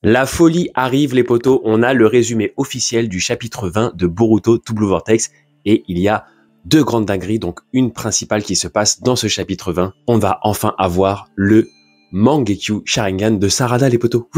La folie arrive les potos, on a le résumé officiel du chapitre 20 de Boruto To Blue Vortex et il y a deux grandes dingueries, donc une principale qui se passe dans ce chapitre 20. On va enfin avoir le Mangekyo Sharingan de Sarada les potos.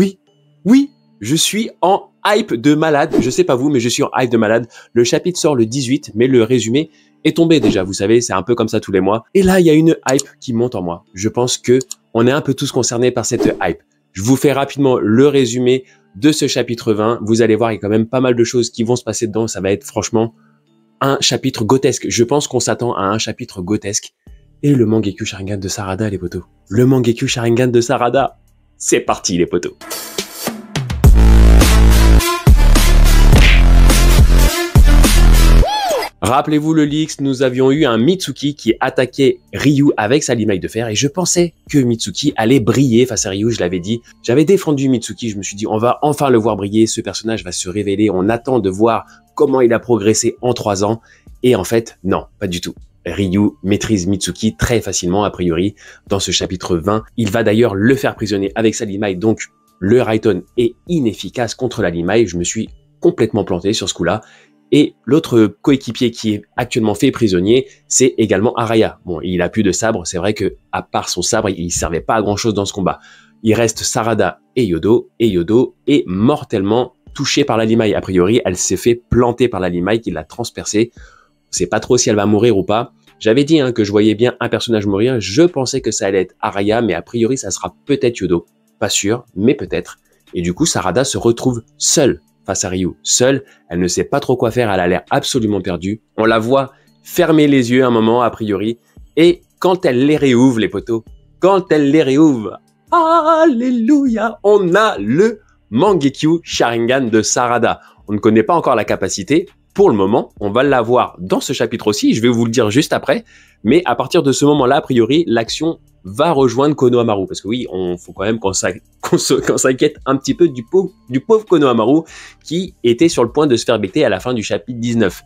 Oui, je suis en hype de malade, je sais pas vous mais je suis en hype de malade. Le chapitre sort le 18 mais le résumé est tombé déjà, vous savez, c'est un peu comme ça tous les mois. Et là, il y a une hype qui monte en moi. Je pense que on est un peu tous concernés par cette hype. Je vous fais rapidement le résumé de ce chapitre 20. Vous allez voir, il y a quand même pas mal de choses qui vont se passer dedans. Ça va être franchement un chapitre grotesque. Je pense qu'on s'attend à un chapitre grotesque. Et le Mangekyo Sharingan de Sarada, les potos. Le Mangekyo Sharingan de Sarada. C'est parti, les potos. Rappelez-vous le leaks, nous avions eu un Mitsuki qui attaquait Ryu avec sa limaille de fer et je pensais que Mitsuki allait briller face à Ryu, je l'avais dit. J'avais défendu Mitsuki, je me suis dit on va enfin le voir briller, ce personnage va se révéler, on attend de voir comment il a progressé en 3 ans. Et en fait, non, pas du tout. Ryu maîtrise Mitsuki très facilement a priori dans ce chapitre 20. Il va d'ailleurs le faire prisonnier avec sa limaille, donc le Raiden est inefficace contre la limaille. Je me suis complètement planté sur ce coup-là. Et l'autre coéquipier qui est actuellement fait prisonnier, c'est également Araya. Bon, il a plus de sabre, c'est vrai que à part son sabre, il servait pas à grand chose dans ce combat. Il reste Sarada et Yodo est mortellement touchée par la limaille. A priori, elle s'est fait planter par la limaille qui l'a transpercée. On sait pas trop si elle va mourir ou pas. J'avais dit que je voyais bien un personnage mourir. Je pensais que ça allait être Araya, mais a priori, ça sera peut-être Yodo. Pas sûr, mais peut-être. Et du coup, Sarada se retrouve seule face à Ryu. Seule, elle ne sait pas trop quoi faire, elle a l'air absolument perdue. On la voit fermer les yeux un moment, a priori, et quand elle les réouvre, les potos, quand elle les réouvre, alléluia, on a le Mangekyo Sharingan de Sarada. On ne connaît pas encore la capacité. Pour le moment, on va l'avoir dans ce chapitre aussi, je vais vous le dire juste après, mais à partir de ce moment-là, a priori, l'action va rejoindre Konohamaru, parce que oui, faut quand même qu'on s'inquiète un petit peu du pauvre Konohamaru qui était sur le point de se faire becter à la fin du chapitre 19.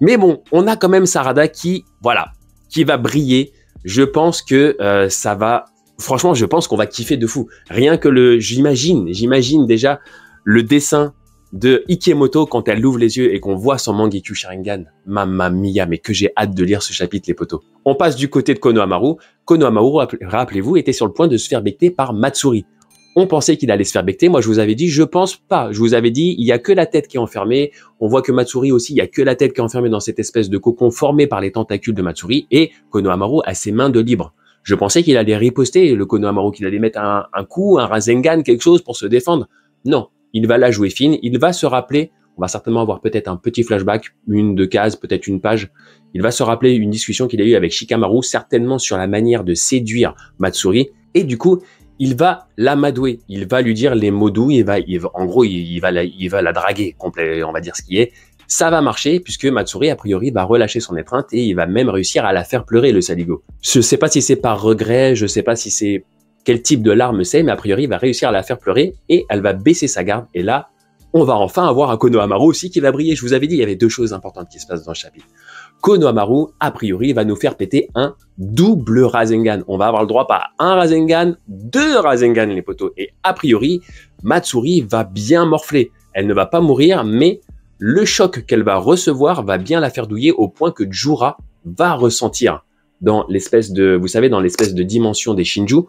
Mais bon, on a quand même Sarada qui va briller. Je pense que ça va, franchement, je pense qu'on va kiffer de fou. Rien que j'imagine déjà le dessin de Ikemoto quand elle ouvre les yeux et qu'on voit son Mangekyo Sharingan. Mamma mia, mais que j'ai hâte de lire ce chapitre, les potos. On passe du côté de Konohamaru. Konohamaru, rappelez-vous, était sur le point de se faire becter par Matsuri. On pensait qu'il allait se faire becter. Moi, je vous avais dit, je pense pas. Je vous avais dit, il y a que la tête qui est enfermée. On voit que Matsuri aussi, il y a que la tête qui est enfermée dans cette espèce de cocon formé par les tentacules de Matsuri et Konohamaru a ses mains de libre. Je pensais qu'il allait riposter, le Konohamaru, qu'il allait mettre un coup, un Rasengan, quelque chose pour se défendre. Non. Il va la jouer fine, il va se rappeler, on va certainement avoir peut-être un petit flashback, 1-2 cases, peut-être une page. Il va se rappeler une discussion qu'il a eue avec Shikamaru, certainement sur la manière de séduire Matsuri. Et du coup, il va l'amadouer, il va lui dire les mots doux, il va la draguer, complet, on va dire ce qui est. Ça va marcher puisque Matsuri, a priori, va relâcher son étreinte et il va même réussir à la faire pleurer, le saligo. Je sais pas si c'est par regret, je sais pas si c'est quel type de larmes c'est, mais a priori, il va réussir à la faire pleurer et elle va baisser sa garde. Et là, on va enfin avoir un Konohamaru aussi qui va briller. Je vous avais dit, il y avait 2 choses importantes qui se passent dans le chapitre. Konohamaru, a priori, va nous faire péter un double Rasengan. On va avoir le droit pas à un Rasengan, 2 Rasengan, les potos. Et a priori, Matsuri va bien morfler. Elle ne va pas mourir, mais le choc qu'elle va recevoir va bien la faire douiller au point que Jura va ressentir dans l'espèce de, vous savez, dans l'espèce de dimension des Shinju,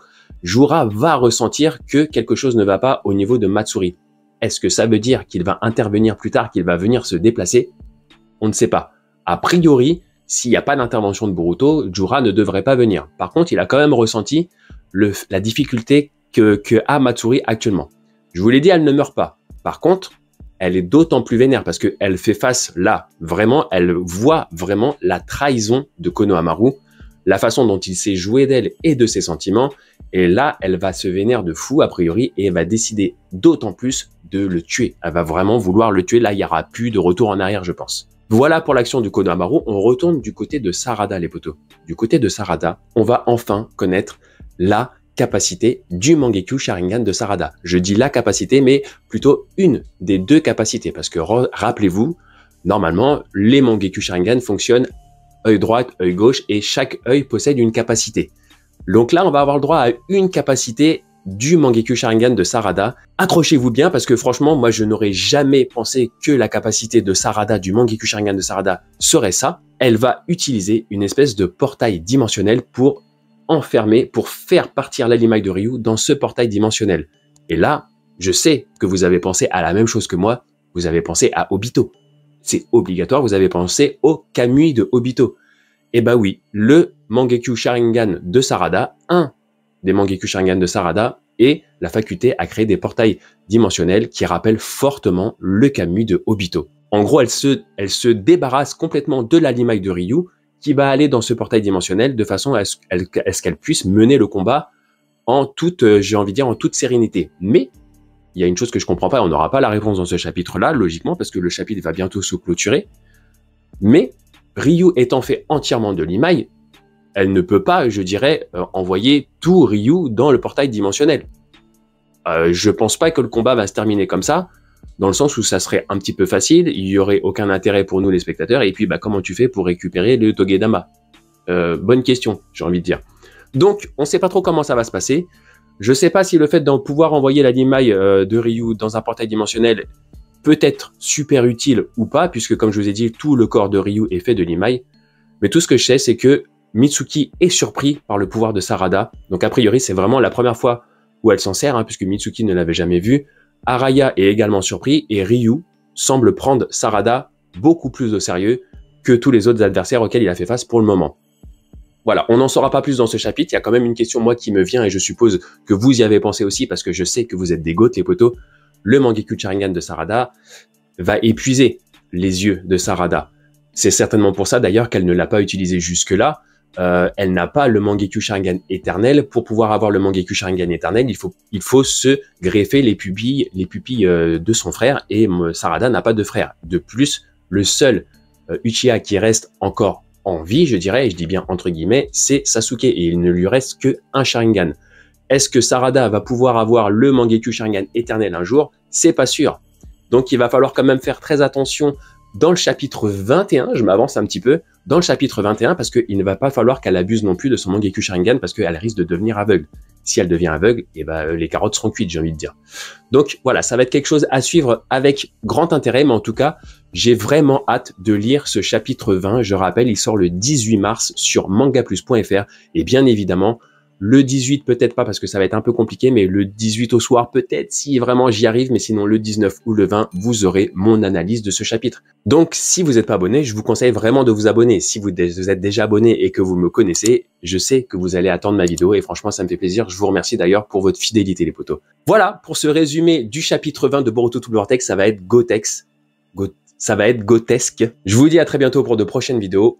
Jura va ressentir que quelque chose ne va pas au niveau de Matsuri. Est-ce que ça veut dire qu'il va intervenir plus tard, qu'il va venir se déplacer? On ne sait pas. A priori, s'il n'y a pas d'intervention de Boruto, Jura ne devrait pas venir. Par contre, il a quand même ressenti la difficulté que a Matsuri actuellement. Je vous l'ai dit, elle ne meurt pas. Par contre, elle est d'autant plus vénère parce qu'elle fait face là, vraiment, elle voit vraiment la trahison de Konohamaru, la façon dont il s'est joué d'elle et de ses sentiments. Et là, elle va se vénérer de fou, a priori, et elle va décider d'autant plus de le tuer. Elle va vraiment vouloir le tuer. Là, il n'y aura plus de retour en arrière, je pense. Voilà pour l'action du Konohamaru. On retourne du côté de Sarada, les potos. Du côté de Sarada, on va enfin connaître la capacité du Mangekyo Sharingan de Sarada. Je dis la capacité, mais plutôt une des 2 capacités. Parce que, rappelez-vous, normalement, les Mangekyo Sharingan fonctionnent œil droit, œil gauche, et chaque œil possède une capacité. Donc là, on va avoir le droit à une capacité du Mangekyou Sharingan de Sarada. Accrochez-vous bien parce que franchement, moi je n'aurais jamais pensé que la capacité de Sarada, du Mangekyou Sharingan de Sarada, serait ça. Elle va utiliser une espèce de portail dimensionnel pour enfermer, pour faire partir la limaille de Ryu dans ce portail dimensionnel. Et là, je sais que vous avez pensé à la même chose que moi, vous avez pensé à Obito. C'est obligatoire, vous avez pensé au Kamui de Obito. Et bah oui, le Mangekyou Sharingan de Sarada, un des Mangekyou Sharingan de Sarada, et la faculté à créer des portails dimensionnels qui rappellent fortement le Kamui de Obito. En gros, elle se débarrasse complètement de la limaille de Ryu, qui va aller dans ce portail dimensionnel de façon à ce qu'elle puisse mener le combat en toute, j'ai envie de dire, en toute sérénité. Mais il y a une chose que je comprends pas, on n'aura pas la réponse dans ce chapitre-là, logiquement, parce que le chapitre va bientôt se clôturer. Mais Ryu étant fait entièrement de limaille, elle ne peut pas, je dirais, envoyer tout Ryu dans le portail dimensionnel. Je pense pas que le combat va se terminer comme ça, dans le sens où ça serait un petit peu facile, il y aurait aucun intérêt pour nous les spectateurs, et puis bah, comment tu fais pour récupérer le Togedama? Bonne question, j'ai envie de dire. Donc, on ne sait pas trop comment ça va se passer. Je ne sais pas si le fait de pouvoir envoyer la limaille de Ryu dans un portail dimensionnel peut être super utile ou pas, puisque comme je vous ai dit, tout le corps de Ryu est fait de limaille. Mais tout ce que je sais, c'est que Mitsuki est surpris par le pouvoir de Sarada. Donc a priori, c'est vraiment la première fois où elle s'en sert, hein, puisque Mitsuki ne l'avait jamais vu. Araya est également surpris et Ryu semble prendre Sarada beaucoup plus au sérieux que tous les autres adversaires auxquels il a fait face pour le moment. Voilà, on n'en saura pas plus dans ce chapitre. Il y a quand même une question, moi, qui me vient, et je suppose que vous y avez pensé aussi, parce que je sais que vous êtes des goths, les potos. Le Mangekyou Sharingan de Sarada va épuiser les yeux de Sarada. C'est certainement pour ça, d'ailleurs, qu'elle ne l'a pas utilisé jusque-là. Elle n'a pas le Mangekyou Sharingan éternel. Pour pouvoir avoir le Mangekyou Sharingan éternel, il faut se greffer les pupilles de son frère, et Sarada n'a pas de frère. De plus, le seul Uchiha qui reste encore en vie, je dirais, et je dis bien entre guillemets, c'est Sasuke, et il ne lui reste qu'un Sharingan. Est-ce que Sarada va pouvoir avoir le Mangekyou Sharingan éternel un jour? C'est pas sûr. Donc il va falloir quand même faire très attention dans le chapitre 21, je m'avance un petit peu, dans le chapitre 21, parce qu'il ne va pas falloir qu'elle abuse non plus de son Mangekyou Sharingan, parce qu'elle risque de devenir aveugle. Si elle devient aveugle, et ben, les carottes seront cuites, j'ai envie de dire. Donc voilà, ça va être quelque chose à suivre avec grand intérêt, mais en tout cas, j'ai vraiment hâte de lire ce chapitre 20. Je rappelle, il sort le 18 mars sur mangaplus.fr, et bien évidemment, le 18 peut-être pas parce que ça va être un peu compliqué, mais le 18 au soir peut-être si vraiment j'y arrive, mais sinon le 19 ou le 20, vous aurez mon analyse de ce chapitre. Donc si vous n'êtes pas abonné, je vous conseille vraiment de vous abonner. Si vous êtes déjà abonné et que vous me connaissez, je sais que vous allez attendre ma vidéo et franchement ça me fait plaisir. Je vous remercie d'ailleurs pour votre fidélité les potos. Voilà pour ce résumé du chapitre 20 de Boruto To Vortex, ça va être Gotex. Ça va être gotesque. Je vous dis à très bientôt pour de prochaines vidéos.